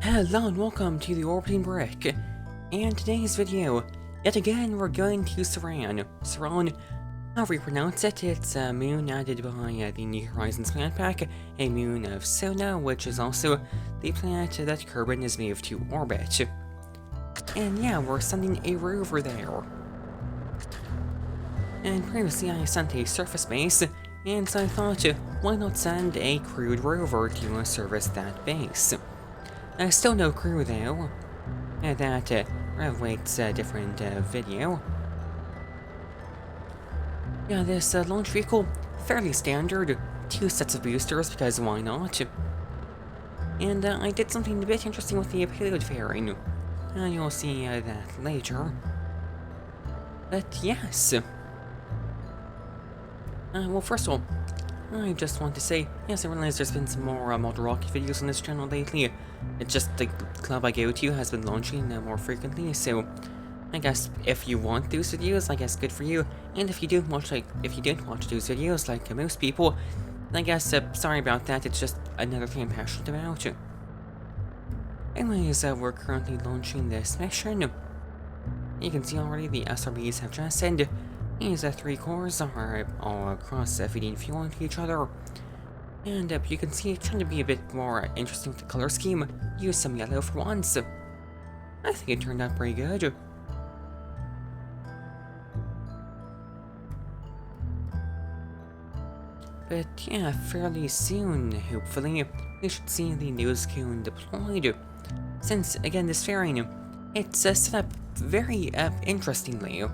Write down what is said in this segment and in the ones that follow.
Hello and welcome to the Orbiting Brick. In today's video, yet again we're going to Serran. Serran, however you pronounce it, it's a moon added by the New Horizons planet pack, a moon of Sona, which is also the planet that Kerbal is moved to orbit. And yeah, we're sending a rover there. And previously I sent a surface base, and so I thought, why not send a crewed rover to service that base? Still no crew though. That awaits a different video. Yeah, this launch vehicle, fairly standard. 2 sets of boosters, because why not? And I did something a bit interesting with the payload fairing. You'll see that later. But yes. Well, first of all, I just want to say, yes, I realize there's been some more model rocket videos on this channel lately. It's just the club I go to has been launching more frequently, so I guess if you want those videos, I guess good for you. And if you don't watch those videos like most people, I guess sorry about that. It's just another thing I'm passionate about. Anyways, we're currently launching this mission. You can see already the SRBs have just sent. These 3 cores are all cross feeding fuel into each other. And you can see it's trying to be a bit more interesting with the color scheme. Use some yellow for once. I think it turned out pretty good. But yeah, fairly soon, hopefully, we should see the nose cone deployed. Since, again, this fairing, it's set up very interestingly.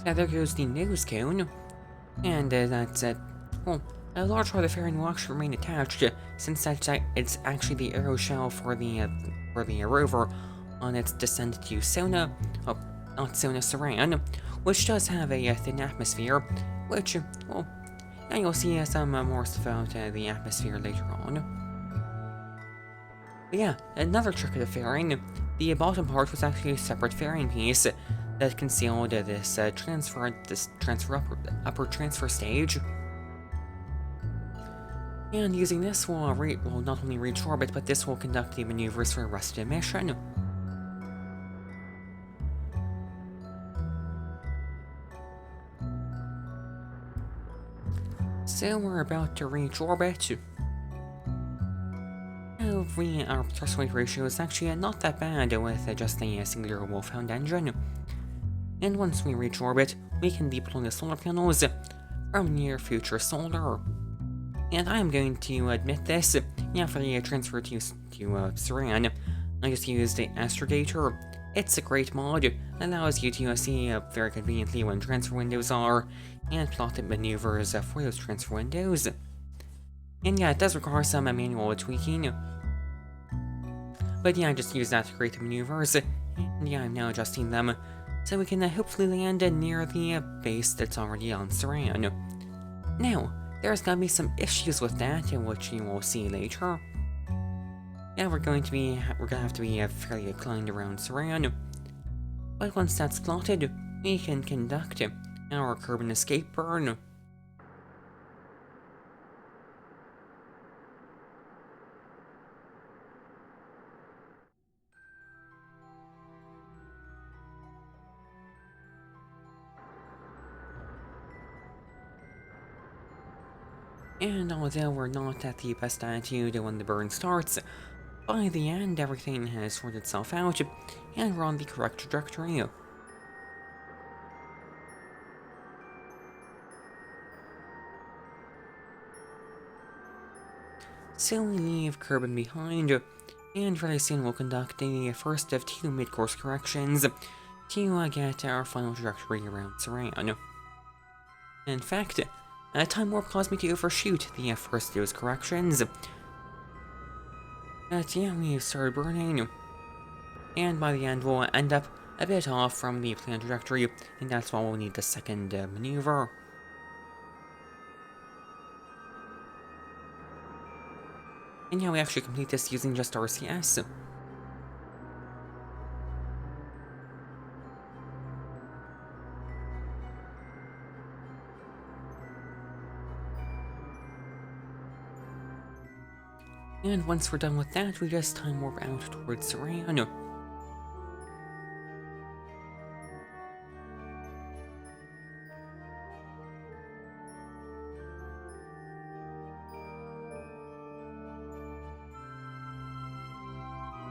So there goes the nose cone, and that's it. Well, a large part of the fairing will actually remain attached, since it's actually the aero shell for the rover on its descent to Sona, not Sona, Serran, which does have a thin atmosphere, which, well, yeah, you'll see some more stuff about the atmosphere later on. But yeah, another trick of the fairing, the bottom part was actually a separate fairing piece that concealed this upper transfer stage. And using this will not only reach orbit, but this will conduct the maneuvers for the rest of the mission. So we're about to reach orbit. Our thrust weight ratio is actually not that bad with just a singular Wolfhound engine. And once we reach orbit, we can deploy the solar panels from near future solar. And I'm going to admit this, yeah, for the transfer to Serran, I just used the Astrogator. It's a great mod, allows you to see very conveniently when transfer windows are, and plot the maneuvers for those transfer windows. And yeah, it does require some manual tweaking. But yeah, I just use that to create the maneuvers, and yeah, I'm now adjusting them, so we can hopefully land near the base that's already on Serran. Now, there's gonna be some issues with that, which you will see later. Yeah, we're gonna have to be fairly inclined around Serran. But once that's plotted, we can conduct our Kerbal escape burn. And although we're not at the best attitude when the burn starts, by the end everything has sorted itself out, and we're on the correct trajectory. So we leave Kerbal behind, and very soon we'll conduct the first of 2 mid-course corrections to get our final trajectory around Serran. In fact, time warp caused me to overshoot the first of those corrections. But yeah, we started burning, and by the end we'll end up a bit off from the planned trajectory, and that's why we'll need the second maneuver. And yeah, we actually complete this using just RCS. And once we're done with that, we just time warp out towards Serran.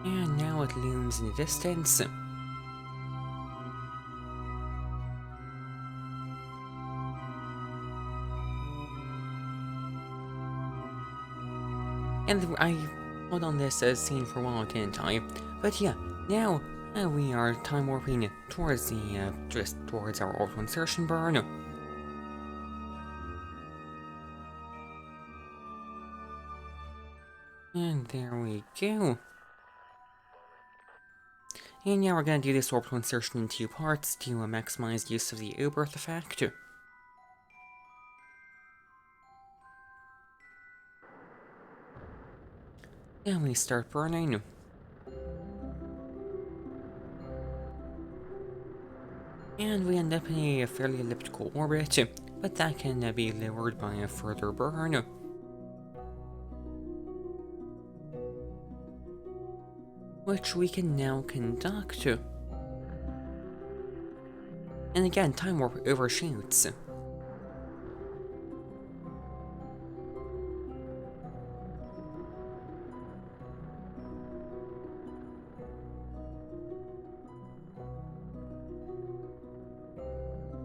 And now it looms in the distance. And I hold on this scene for a while, didn't I? But yeah, now we are time warping towards the just towards our orbital insertion burn. And there we go. And now we're gonna do this orbital insertion in 2 parts to maximize use of the O-berth effect. And we start burning. And we end up in a fairly elliptical orbit, but that can be lowered by a further burn. Which we can now conduct. And again, time warp overshoots.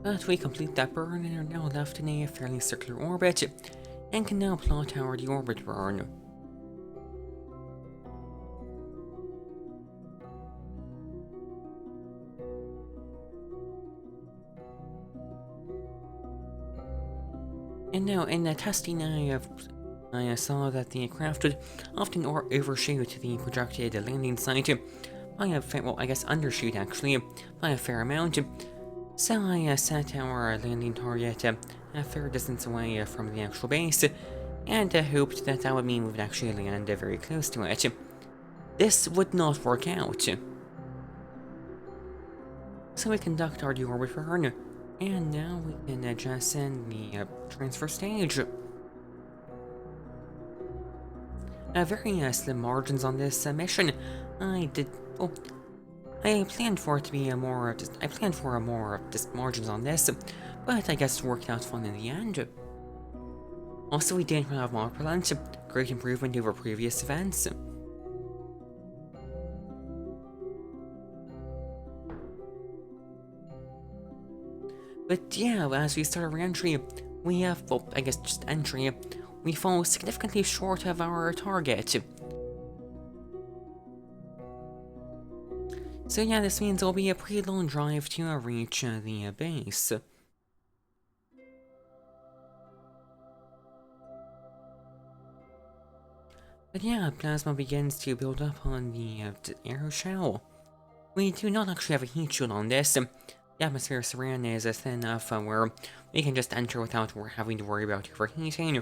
But we complete that burn and are now left in a fairly circular orbit, and can now plot our deorbit burn. And now in the testing I saw that the craft would often overshoot the projected landing site by a fair, well, I guess undershoot actually, by a fair amount. So I set our landing target a fair distance away from the actual base, and hoped that that would mean we would actually land very close to it. This would not work out. So we conduct our deorbit burn, and now we can jettison the transfer stage. Very slim margins on this mission. I planned for it to be more margins on this, but I guess it worked out fun in the end. Also, we didn't run out of mod propellant, great improvement over previous events. But yeah, as we start our entry, we have, well, I guess just entry, we fall significantly short of our target. So yeah, this means it'll be a pretty long drive to reach the base. But yeah, plasma begins to build up on the air shell. We do not actually have a heat shield on this. The atmosphere of Serran is thin enough where we can just enter without having to worry about overheating.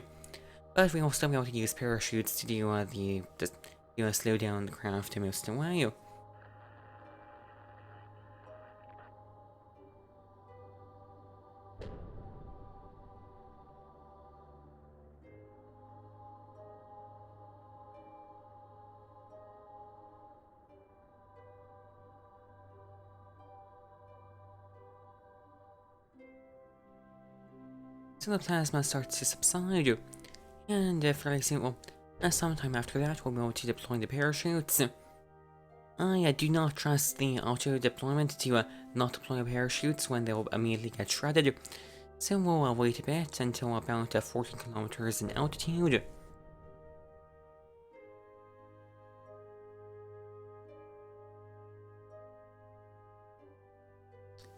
But we will still be able to use parachutes to do slow down the craft most of the way. So the plasma starts to subside, and fairly soon, well, sometime after that, we'll be able to deploy the parachutes. I do not trust the auto deployment to not deploy parachutes when they'll immediately get shredded, so we'll wait a bit until about 14 kilometers in altitude.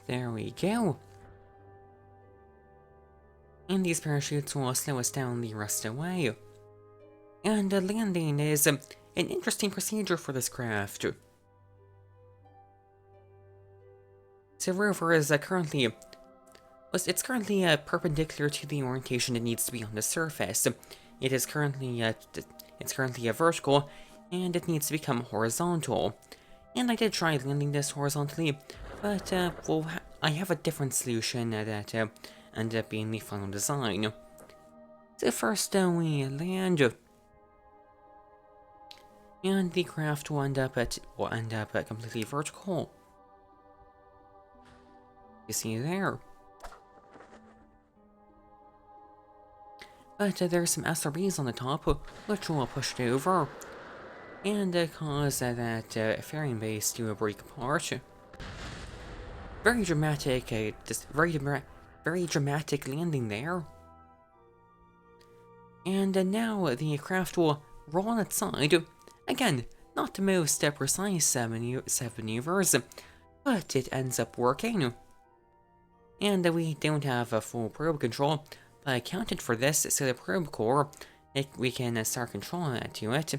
There we go. And these parachutes will slow us down the rest of the way. And landing is an interesting procedure for this craft. So Rover is currently perpendicular to the orientation it needs to be on the surface. It is currently vertical, and it needs to become horizontal. And I did try landing this horizontally, but I have a different solution that ended up being the final design. So first we land. and the craft will end up completely vertical. You see there. But there's some SRBs on the top, which will push it over, and cause that fairing base to break apart. Very dramatic, very dramatic landing there. And now the craft will roll on its side. Again, not the most precise maneuvers, but it ends up working. And we don't have a full probe control, but I accounted for this, so the probe core, we can start controlling to it,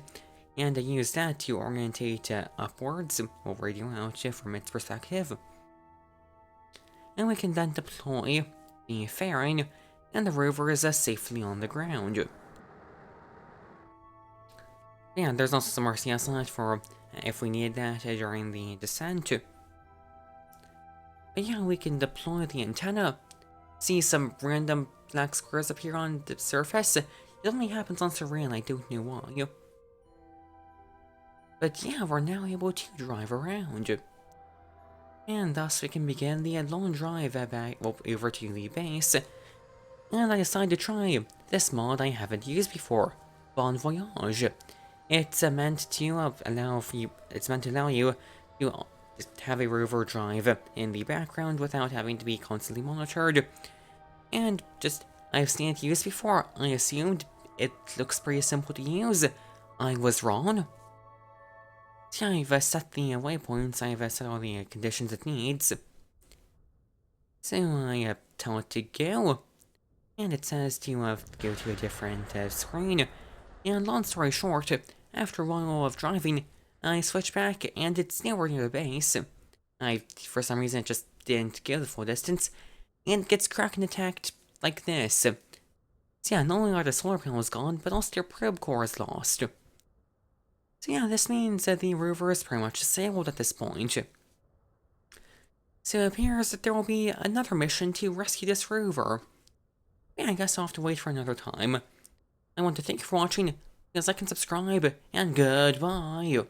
and use that to orientate upwards, or radio out from its perspective. And we can then deploy the fairing, and the rover is safely on the ground. Yeah, there's also some RCS on it for if we need that during the descent. But yeah, we can deploy the antenna. See some random black squares appear on the surface. It only happens on Serran, I don't know why. But yeah, we're now able to drive around. And thus we can begin the long drive back over to the base. And I decided to try this mod I haven't used before, Bon Voyage. It's meant to allow you to just have a rover drive in the background without having to be constantly monitored. And I've seen it used before. I assumed it looks pretty simple to use. I was wrong. So I've set the waypoints, I've set all the conditions it needs. So I tell it to go. And it says to go to a different screen. And long story short, after a while of driving, I switch back and it's nowhere near the base. For some reason, it just didn't go the full distance, and it gets Kraken attacked like this. So yeah, not only are the solar panels gone, but also their probe core is lost. So yeah, this means that the rover is pretty much disabled at this point. So it appears that there will be another mission to rescue this rover. Yeah, I guess I'll have to wait for another time. I want to thank you for watching, please like and subscribe, and goodbye!